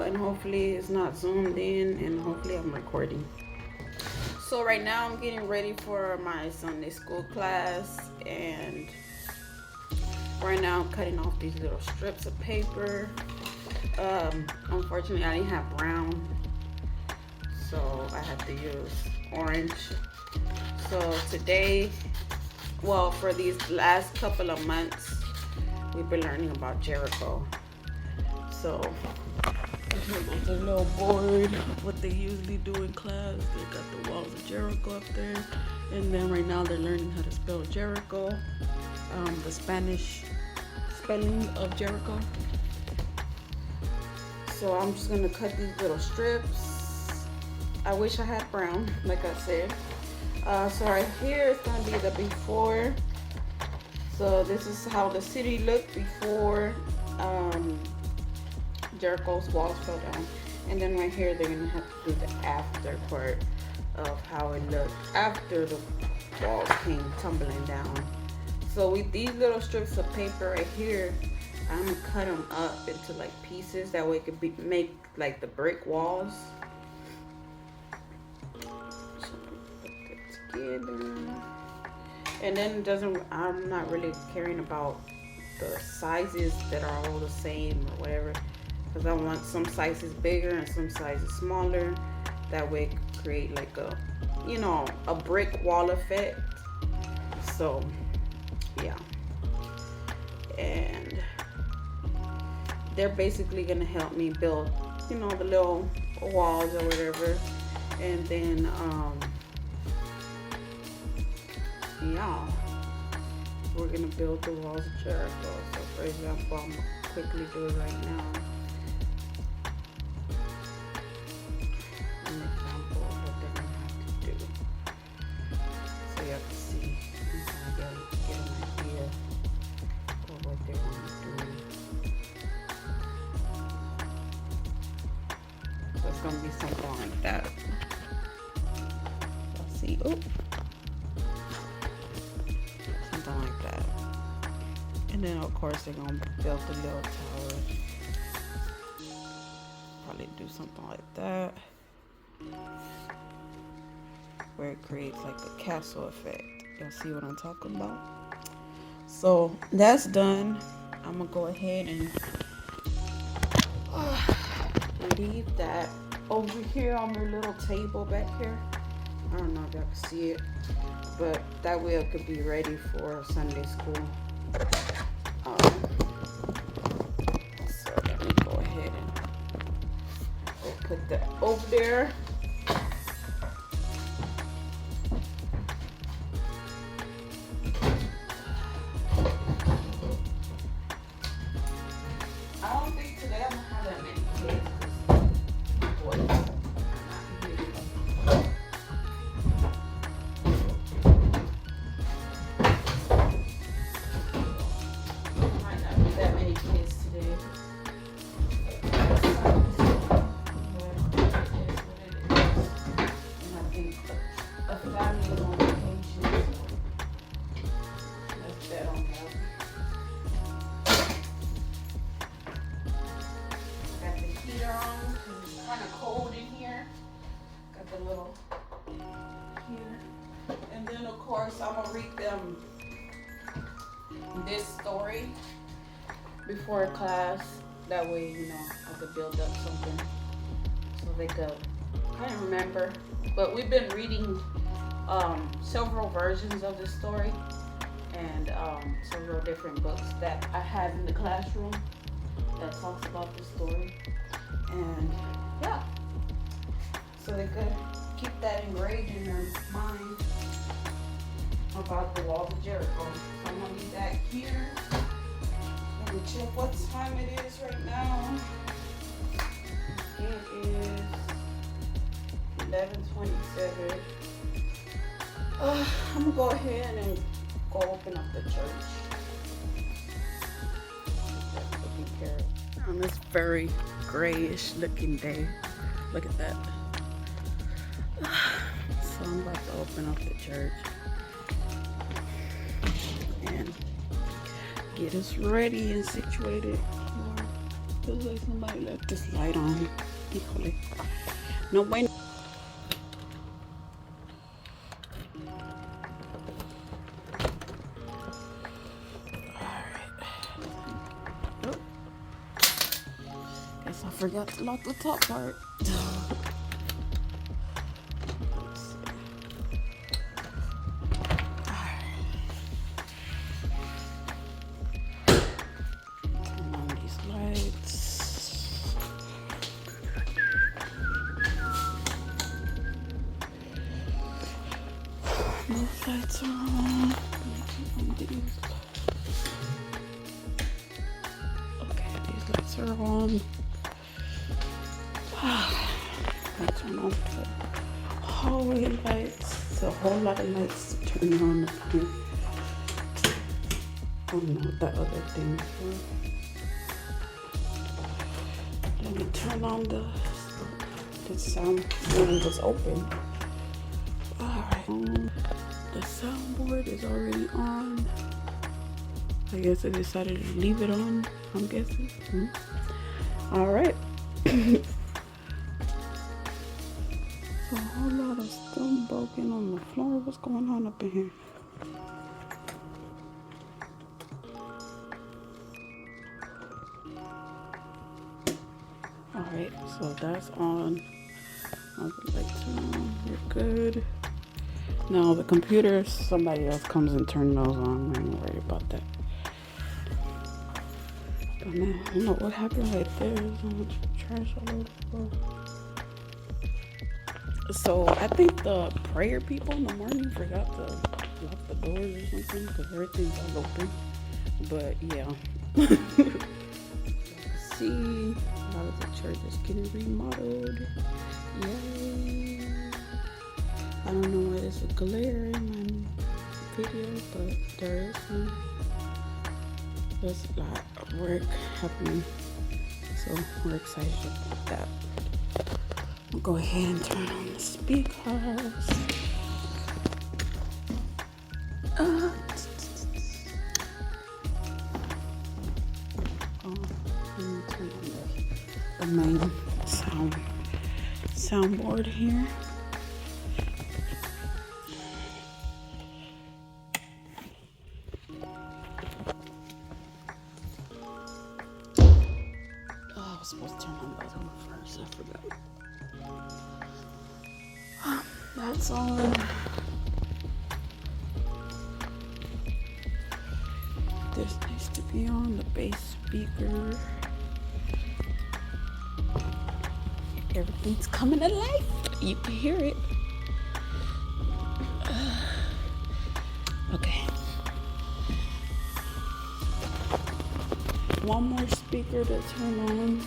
and hopefully it's not zoomed in, and hopefully I'm recording. So right now I'm getting ready for my Sunday school class, and right now I'm cutting off these little strips of paper. Unfortunately I didn't have brown, so I have to use orange. So today, well, for these last couple of months, we've been learning about Jericho. So here's a little board, what they usually do in class. They got the walls of Jericho up there, and then right now they're learning how to spell Jericho, the Spanish spelling of Jericho. So I'm just gonna cut these little strips. I wish I had brown, like I said. So right here is gonna be the before. So this is how the city looked before Jericho's walls fell down. And then right here they're gonna have to do the after part of how it looked after the walls came tumbling down. So with these little strips of paper right here, I'm gonna cut them up into like pieces. That way it could be make like the brick walls. So put that together. And then it doesn't, I'm not really caring about the sizes that are all the same or whatever, because I want some sizes bigger and some sizes smaller. That way it could create like a, you know, a brick wall effect. So yeah, and they're basically gonna help me build, you know, the little walls or whatever. And then yeah, we're gonna build the walls of Jericho. So for example, I'm gonna quickly do it right now. An example of what they're gonna have to do, so you have to see and kind of get an idea of what they want to do. So it's gonna be something like that. Let's see. Oh. Like that. And then of course they're gonna build the little tower. Probably do something like that, where it creates like a castle effect. Y'all see what I'm talking about? So that's done. I'm gonna go ahead and leave that over here on their little table back here. I don't know if y'all can see it, but that way it could be ready for Sunday school. So let me go ahead and put that over there. I don't think today I'm gonna have that many kids. And then of course I'm gonna read them this story before class. That way, you know, I could build up something so they could kind of remember. But we've been reading several versions of this story, and several different books that I have in the classroom that talks about the story. And yeah, so they could keep that engraved in their mind about the walls of Jericho. So I'm gonna leave that here. Let me check what time it is right now. It is 11:27. I'm gonna go ahead and go open up the church. On this very grayish looking day. Look at that. So I'm about to open up the church and get us ready and situated. Feels like somebody left this light on. Híjole. No bueno. Guess I forgot to lock the top part. Turn on these lights. These lights are on. Okay, these lights are on. I turn on the hallway lights. It's a whole lot of lights to turn on up here. I don't know what that other thing is for. Let me turn on the sound board was open. Alright. The soundboard is already on. I guess I decided to leave it on, I'm guessing. Alright. A whole lot of stuff broken on the floor. What's going on up in here? Alright, so that's on. All the lights are on. You're good. Now the computer, somebody else comes and turns those on. I'm not worried about that. But man, I don't know what happened right there. There's so much trash all over the floor. So I think the prayer people in the morning forgot to lock the doors or something because everything's all open. But yeah. See, how the church is getting remodeled. Yay. I don't know why there's a glare in my video, but there is one. There's a lot of work happening. So we're excited about that. I'll go ahead and turn on the speakers. Oh, let me turn on the main soundboard here. Oh, I was supposed to turn on the other one first. I forgot. That's on. This needs to be on the bass speaker. Everything's coming to life. You can hear it. Okay. One more speaker to turn on,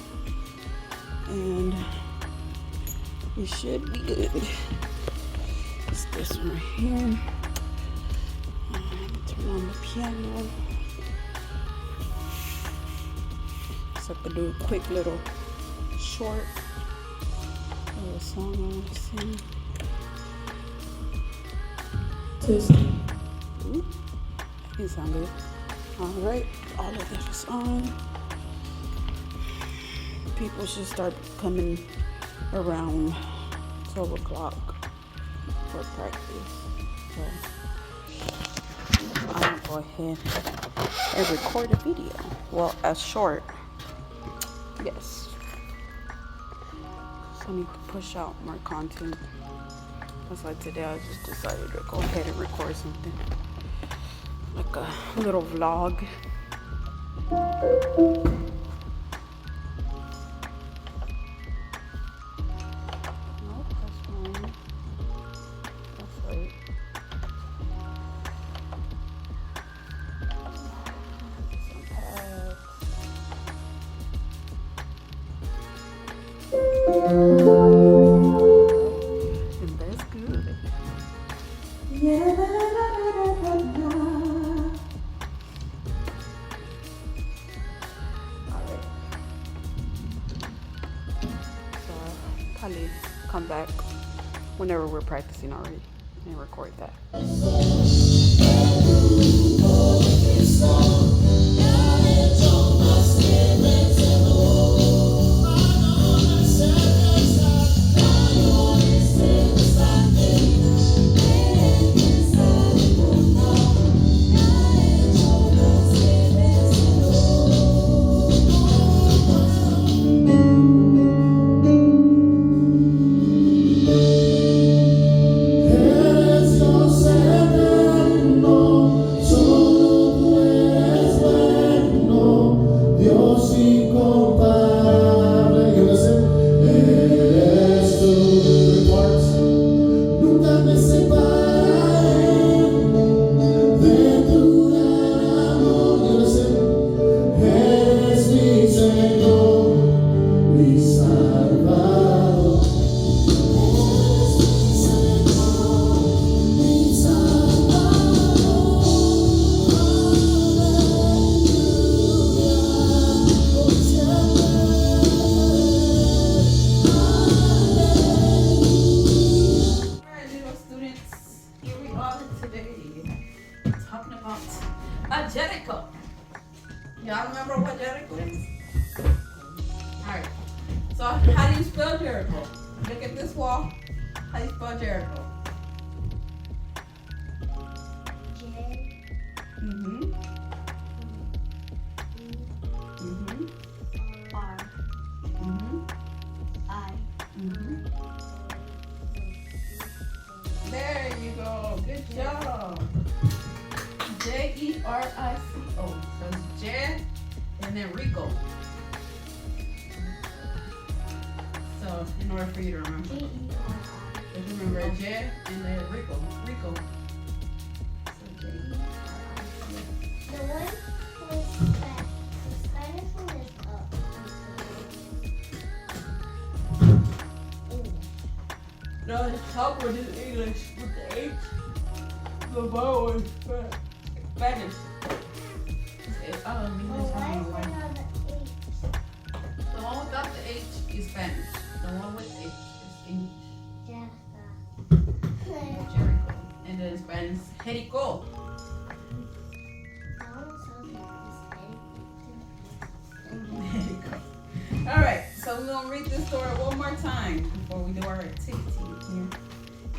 and it should be good. It's this one right here. Turn on the piano. So I could do a quick little short little song I want to sing. Just, it sound good. Alright, all of that is on. People should start coming around 12 o'clock for practice. So I'll go ahead and record a video. Well, as short. Yes. So I need to push out more content. That's why today I just decided to go ahead and record something. Like a little vlog. Nope, that's wrong. That's right. Some pads. And that's good. Yeah. Probably come back whenever we're practicing already and record that. Jericho. Y'all remember what Jericho is? Alright. So how do you spell Jericho? Look at this wall. How do you spell Jericho? J. Mm-hmm. Mm-hmm. R. Mm-hmm. I. Mm-hmm. There you go. Good job. Jerico. So it's Jer and then Rico. So in order for you to remember, just remember Jer and then Rico. Rico. So J-E-R-I-C-O. The one was that. The Spanish one is up. English. No, the top one is English with the H. The bottom is Spanish. But why is it on the H? The one without the H is Spanish. The one with H is English. Jericho. Jericho. And then Spanish, Jericho. That one sounds like Jericho. Alright, so we're going to read this story one more time before we do our activity here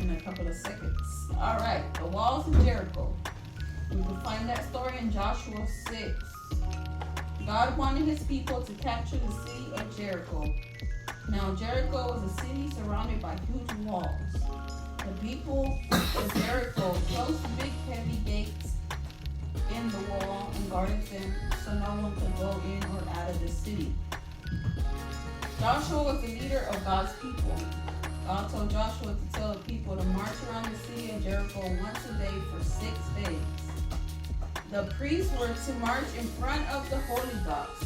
in a couple of seconds. Alright, the walls of Jericho. We can find that story in Joshua 6. God wanted his people to capture the city of Jericho. Now Jericho was a city surrounded by huge walls. The people of Jericho closed big heavy gates in the wall and guarded them so no one could go in or out of the city. Joshua was the leader of God's people. God told Joshua to tell the people to march around the city of Jericho once a day for 6 days. The priests were to march in front of the holy box,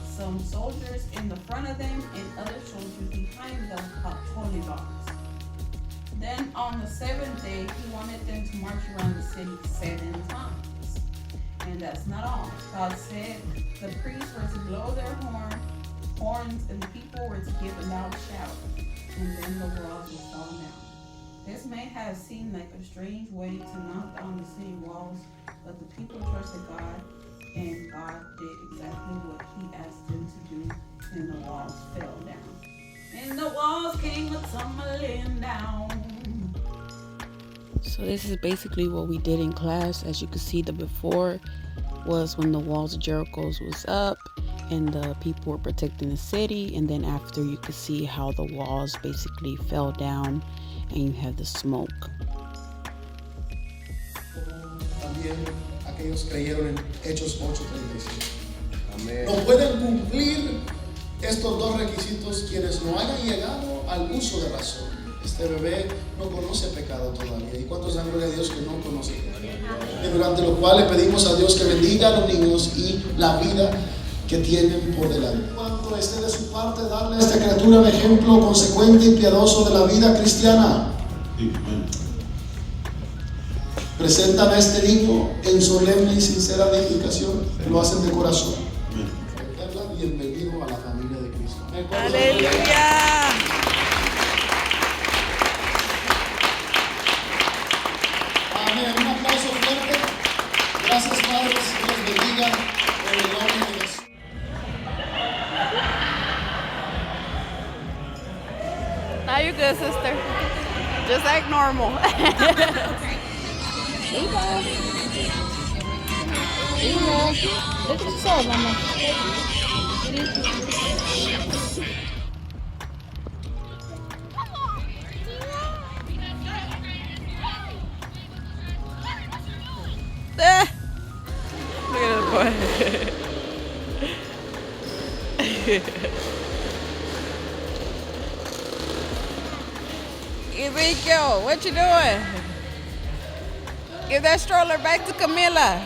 some soldiers in the front of them and other soldiers behind the holy box. Then on the 7th day, he wanted them to march around the city 7 times. And that's not all. God said the priests were to blow their horns, and the people were to give a loud shout, and then the walls would fall down. This may have seemed like a strange way to knock down the city walls, but the people trusted God, and God did exactly what he asked them to do, and the walls fell down. And the walls came tumbling down. So this is basically what we did in class. As you can see, the before was when the walls of Jericho was up and the people were protecting the city, and then after you could see how the walls basically fell down and you have the smoke. También aquellos creyeron en Hechos 8:35. Amén. No pueden cumplir estos dos requisitos quienes no hayan llegado al uso de razón. Este bebé no conoce pecado todavía. ¿Y cuántos dan gloria a Dios que no conoce pecado? Y durante lo cual le pedimos a Dios que bendiga a los niños y la vida que tienen por delante. Cuando esté de su parte, darle a esta criatura un ejemplo consecuente y piadoso de la vida cristiana. Presentan a este niño en solemne y sincera dedicación. Lo hacen de corazón. Bienvenido a la familia de Cristo. ¡Aleluya! Amén. Un aplauso fuerte. Gracias, padres. Dios bendiga en el nombre de Jesús. Now you're good, sister. Just act normal. Look at yourself, Mama. Look at this boy. Ezekiel, what you doing? Give that stroller back to Camilla.